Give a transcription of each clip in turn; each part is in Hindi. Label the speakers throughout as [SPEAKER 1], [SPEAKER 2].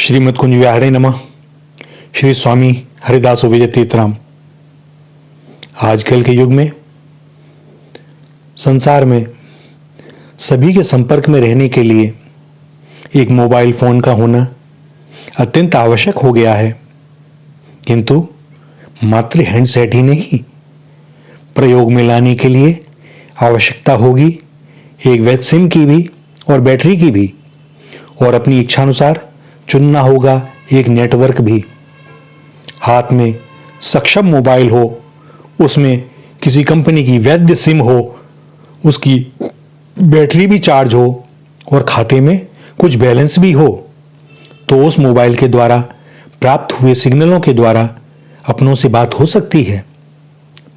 [SPEAKER 1] श्रीमद कुंज विहारे नमः। श्री स्वामी हरिदास विजय तीर्थराम। आजकल के युग में संसार में सभी के संपर्क में रहने के लिए एक मोबाइल फोन का होना अत्यंत आवश्यक हो गया है, किंतु मात्र हैंडसेट ही नहीं, प्रयोग में लाने के लिए आवश्यकता होगी एक वैध सिम की भी और बैटरी की भी, और अपनी इच्छानुसार चुनना होगा एक नेटवर्क भी। हाथ में सक्षम मोबाइल हो, उसमें किसी कंपनी की वैध सिम हो, उसकी बैटरी भी चार्ज हो और खाते में कुछ बैलेंस भी हो, तो उस मोबाइल के द्वारा प्राप्त हुए सिग्नलों के द्वारा अपनों से बात हो सकती है।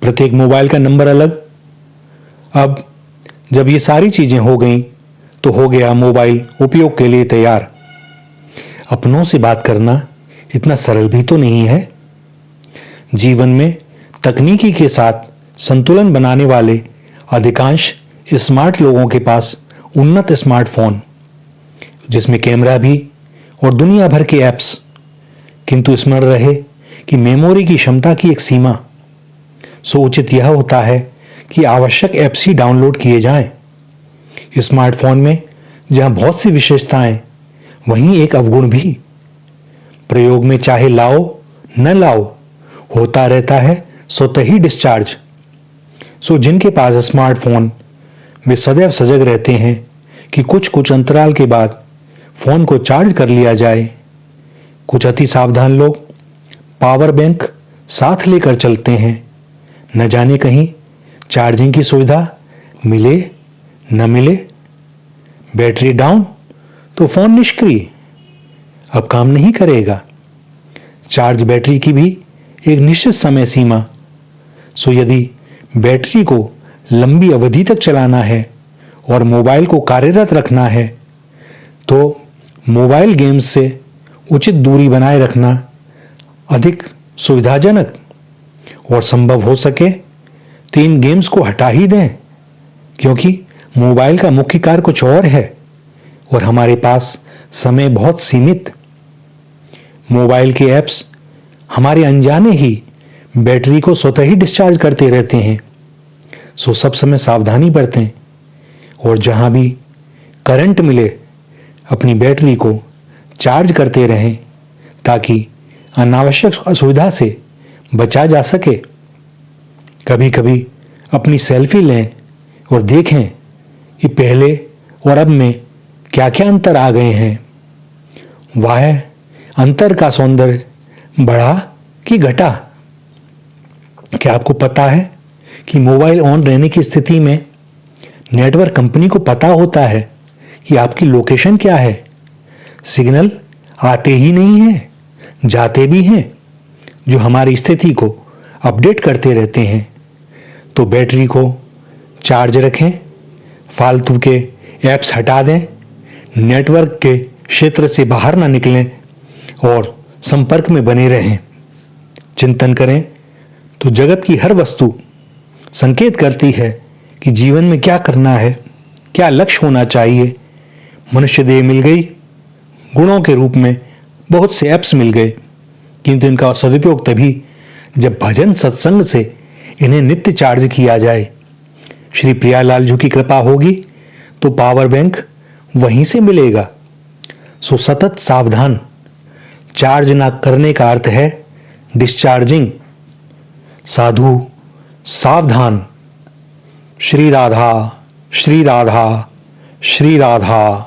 [SPEAKER 1] प्रत्येक मोबाइल का नंबर अलग। अब जब ये सारी चीजें हो गई तो हो गया मोबाइल उपयोग के लिए तैयार। अपनों से बात करना इतना सरल भी तो नहीं है। जीवन में तकनीकी के साथ संतुलन बनाने वाले अधिकांश स्मार्ट लोगों के पास उन्नत स्मार्टफोन, जिसमें कैमरा भी और दुनिया भर के ऐप्स, किंतु स्मरण रहे कि मेमोरी की क्षमता की एक सीमा। सो उचित यह होता है कि आवश्यक ऐप्स ही डाउनलोड किए जाएं। स्मार्टफोन में जहां बहुत सी विशेषताएं, वहीं एक अवगुण भी। प्रयोग में चाहे लाओ न लाओ, होता रहता है स्वतः ही डिस्चार्ज। सो जिनके पास स्मार्टफोन, वे सदैव सजग रहते हैं कि कुछ कुछ अंतराल के बाद फोन को चार्ज कर लिया जाए। कुछ अति सावधान लोग पावर बैंक साथ लेकर चलते हैं, न जाने कहीं चार्जिंग की सुविधा मिले न मिले। बैटरी डाउन तो फोन निष्क्रिय, अब काम नहीं करेगा। चार्ज बैटरी की भी एक निश्चित समय सीमा। सो यदि बैटरी को लंबी अवधि तक चलाना है और मोबाइल को कार्यरत रखना है, तो मोबाइल गेम्स से उचित दूरी बनाए रखना अधिक सुविधाजनक, और संभव हो सके तो इन गेम्स को हटा ही दें, क्योंकि मोबाइल का मुख्य कार्य कुछ और है और हमारे पास समय बहुत सीमित। मोबाइल के ऐप्स हमारे अनजाने ही बैटरी को स्वतः ही डिस्चार्ज करते रहते हैं। सो सब समय सावधानी बरतें और जहां भी करंट मिले अपनी बैटरी को चार्ज करते रहें, ताकि अनावश्यक असुविधा से बचा जा सके। कभी कभी अपनी सेल्फी लें और देखें कि पहले और अब में क्या क्या अंतर आ गए हैं। वह अंतर का सौंदर्य बढ़ा कि घटा? क्या आपको पता है कि मोबाइल ऑन रहने की स्थिति में नेटवर्क कंपनी को पता होता है कि आपकी लोकेशन क्या है। सिग्नल आते ही नहीं हैं, जाते भी हैं, जो हमारी स्थिति को अपडेट करते रहते हैं। तो बैटरी को चार्ज रखें, फालतू के ऐप्स हटा दें, नेटवर्क के क्षेत्र से बाहर ना निकलें और संपर्क में बने रहें। चिंतन करें तो जगत की हर वस्तु संकेत करती है कि जीवन में क्या करना है, क्या लक्ष्य होना चाहिए। मनुष्य देह मिल गई, गुणों के रूप में बहुत से ऐप्स मिल गए, किंतु इनका सदुपयोग तभी जब भजन सत्संग से इन्हें नित्य चार्ज किया जाए। श्री प्रियालाल जी की कृपा होगी तो पावर बैंक वहीं से मिलेगा। सो सतत सावधान। चार्ज ना करने का अर्थ है डिस्चार्जिंग। साधु सावधान। श्री राधा, श्री राधा, श्री राधा।